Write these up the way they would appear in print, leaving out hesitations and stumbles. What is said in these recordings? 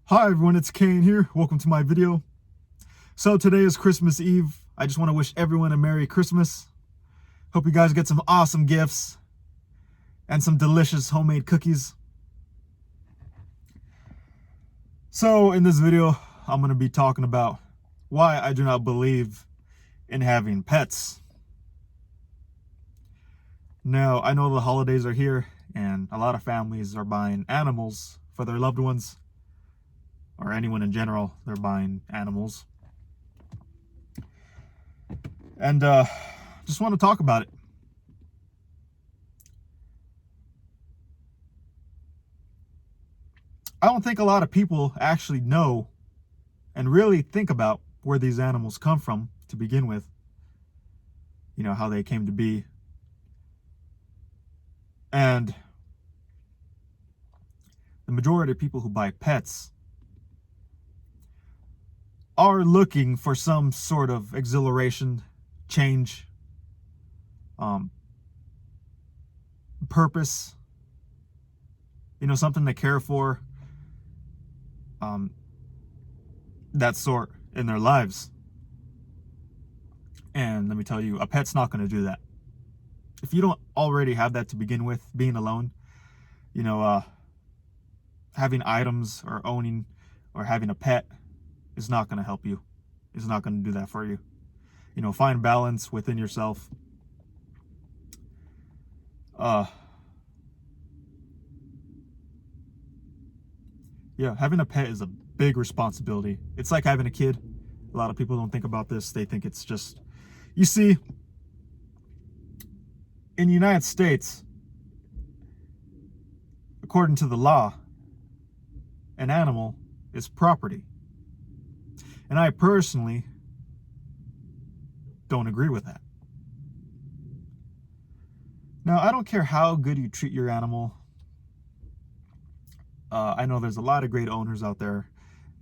Hi everyone, it's Cain here. Welcome to my video. So today is Christmas Eve. I just want to wish everyone a Merry Christmas. Hope you guys get some awesome gifts and some delicious homemade cookies. So in this video, I'm going to be talking about why I do not believe in having pets. Now, I know the holidays are here and a lot of families are buying animals for their loved ones. Or anyone in general, they're buying animals. And just want to talk about it. I don't think a lot of people actually know and really think about where these animals come from to begin with. You know, how they came to be. And the majority of people who buy pets are looking for some sort of exhilaration, change, purpose, you know, something to care for, that sort in their lives. And let me tell you, a pet's not going to do that. If you don't already have that to begin with, being alone, you know, having items or owning or having a pet is not going to help you. It's not going to do that for you. You know, find balance within yourself. Yeah, having a pet is a big responsibility. It's like having a kid. A lot of people don't think about this. They think it's just, you see, in the United States, according to the law, an animal is property. And I personally don't agree with that. Now, I don't care how good you treat your animal. I know there's a lot of great owners out there.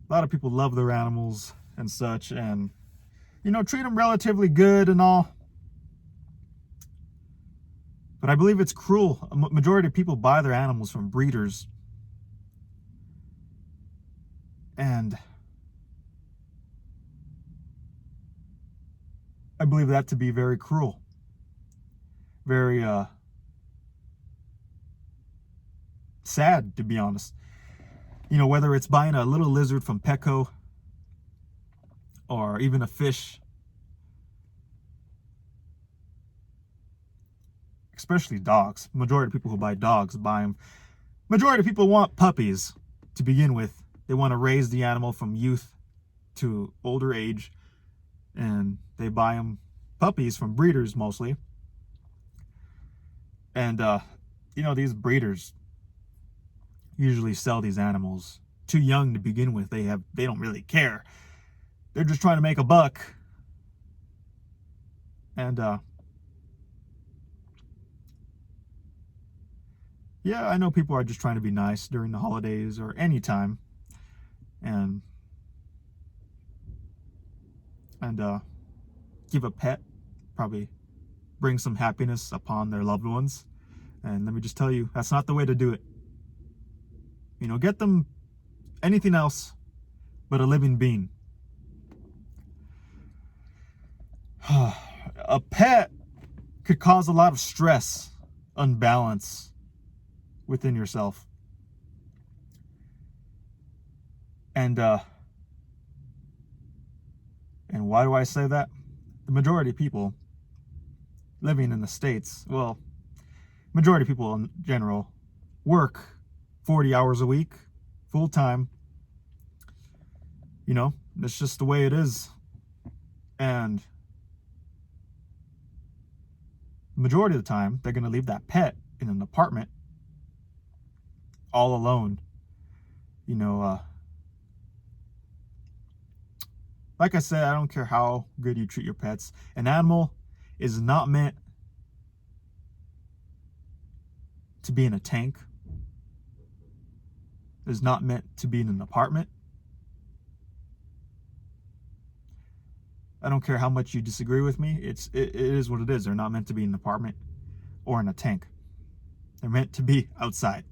A lot of people love their animals and such, and, you know, treat them relatively good and all. But I believe it's cruel. A majority of people buy their animals from breeders. And I believe that to be very cruel. Very sad, to be honest. You know, whether it's buying a little lizard from Petco or even a fish, especially dogs. Majority of people who buy dogs buy them. Majority of people want puppies to begin with. They want to raise the animal from youth to older age, and they buy them puppies from breeders mostly. And you know, these breeders usually sell these animals too young to begin with. They don't really care. They're just trying to make a buck. And yeah, I know people are just trying to be nice during the holidays or any time. And give a pet, probably bring some happiness upon their loved ones. And let me just tell you, that's not the way to do it. You know, get them anything else but a living being. A pet could cause a lot of stress, unbalance within yourself. And why do I say that? The majority of people living in the States, well, majority of people in general, work 40 hours a week, full time. You know, that's just the way it is. And the majority of the time, they're going to leave that pet in an apartment all alone. You know, like I said, I don't care how good you treat your pets. An animal is not meant to be in a tank. Is not meant to be in an apartment. I don't care how much you disagree with me. It is what it is. They're not meant to be in an apartment or in a tank. They're meant to be outside.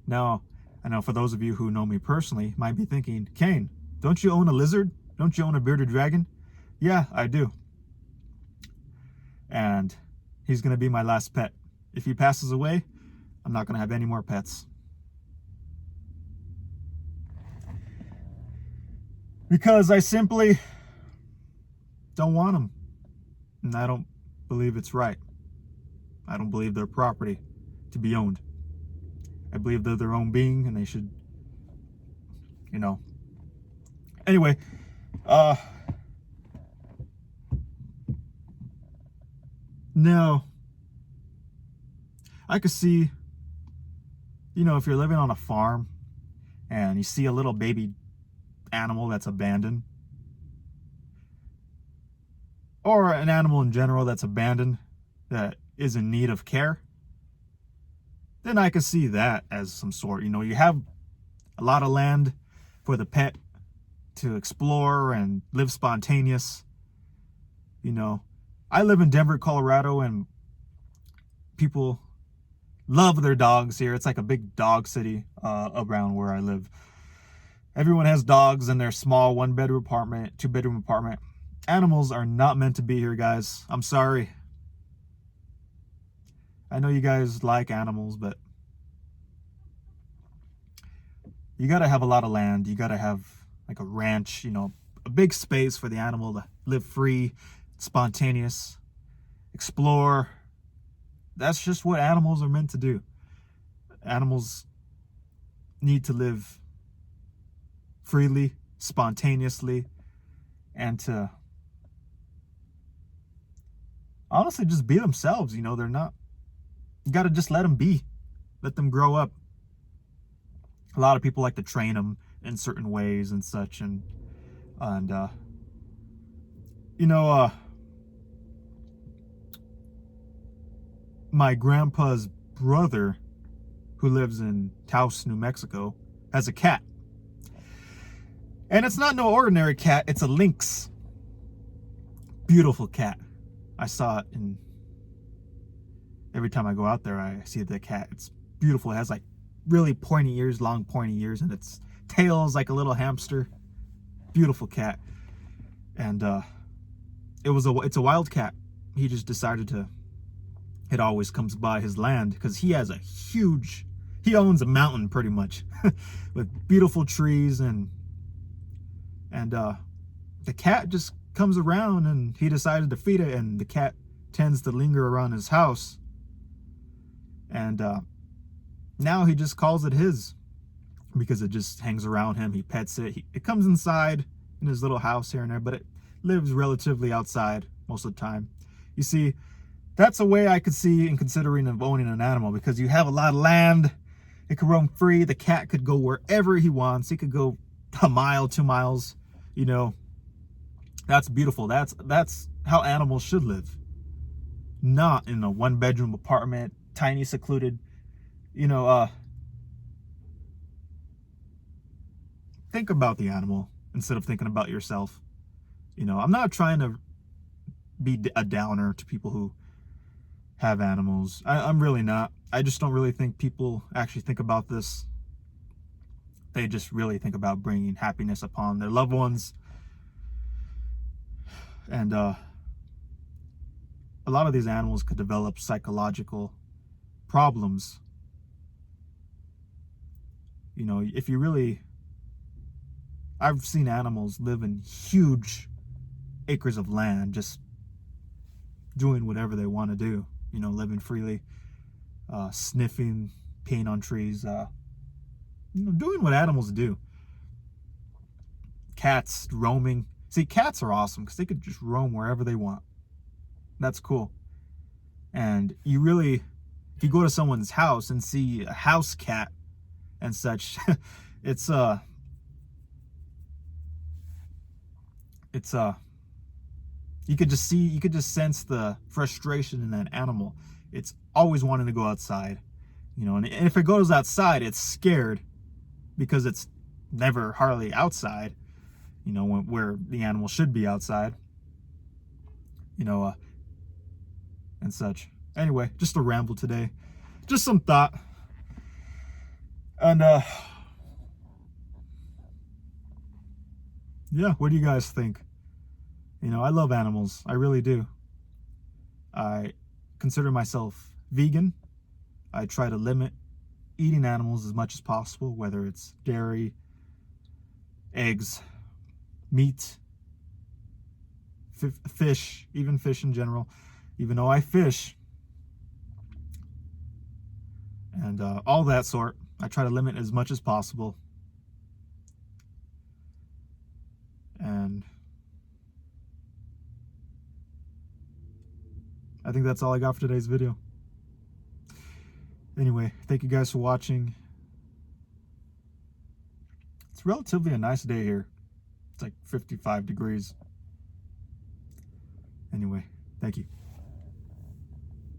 Now, I know for those of you who know me personally might be thinking, Cain, don't you own a lizard? Don't you own a bearded dragon? Yeah, I do. And he's going to be my last pet. If he passes away, I'm not going to have any more pets. Because I simply don't want them. And I don't believe it's right. I don't believe they're property to be owned. I believe they're their own being and they should, you know. Anyway, now, I could see, you know, if you're living on a farm and you see a little baby animal that's abandoned, or an animal in general that's abandoned that is in need of care, then I could see that as some sort, you know, you have a lot of land for the pet to explore and live spontaneous. You know, I live in Denver, Colorado, and people love their dogs here. It's like a big dog city around where I live. Everyone has dogs in their small 1-bedroom apartment, 2-bedroom apartment. Animals are not meant to be here, guys. I'm sorry. I know you guys like animals, but you got to have a lot of land. You got to have like a ranch, you know, a big space for the animal to live free, spontaneous, explore. That's just what animals are meant to do. Animals need to live freely, spontaneously, and to honestly just be themselves. You know, they're not, you got to just let them be, let them grow up. A lot of people like to train them in certain ways and such, and you know, my grandpa's brother, who lives in Taos, New Mexico, has a cat. And it's not no ordinary cat, it's a lynx. Beautiful cat. I saw it, and every time I go out there, I see the cat. It's beautiful. It has like really pointy ears, long pointy ears, and its tail is like a little hamster. Beautiful cat. And it's a wild cat. He just decided to, it always comes by his land because he has he owns a mountain pretty much with beautiful trees, and the cat just comes around, and he decided to feed it, and the cat tends to linger around his house, and now he just calls it his because it just hangs around him. He pets it. It comes inside in his little house here and there, but it lives relatively outside most of the time. You see, that's a way I could see in considering of owning an animal, because you have a lot of land. It could roam free. The cat could go wherever he wants. He could go a mile, 2 miles, you know. That's beautiful. That's how animals should live. Not in a 1-bedroom apartment, tiny, secluded, you know. Think about the animal instead of thinking about yourself. You know, I'm not trying to be a downer to people who have animals. I'm really not. I just don't really think people actually think about this. They just really think about bringing happiness upon their loved ones. And a lot of these animals could develop psychological problems. You know, if you really, I've seen animals live in huge acres of land, just doing whatever they want to do, you know, living freely, sniffing, peeing on trees, you know, doing what animals do. Cats roaming. See, cats are awesome because they could just roam wherever they want. That's cool. And you really, if you go to someone's house and see a house cat and such, it's you could just sense the frustration in that animal. It's always wanting to go outside, you know, and if it goes outside, it's scared because it's never hardly outside, you know, where the animal should be outside, you know, and such. Anyway, just a ramble today, just some thought. And Yeah, what do you guys think? You know, I love animals. I really do. I consider myself vegan. I try to limit eating animals as much as possible, whether it's dairy, eggs, meat, fish, even fish in general. Even though I fish and all that sort, I try to limit as much as possible. And I think that's all I got for today's video. Anyway, thank you guys for watching. It's relatively a nice day here. It's like 55 degrees. Anyway, thank you.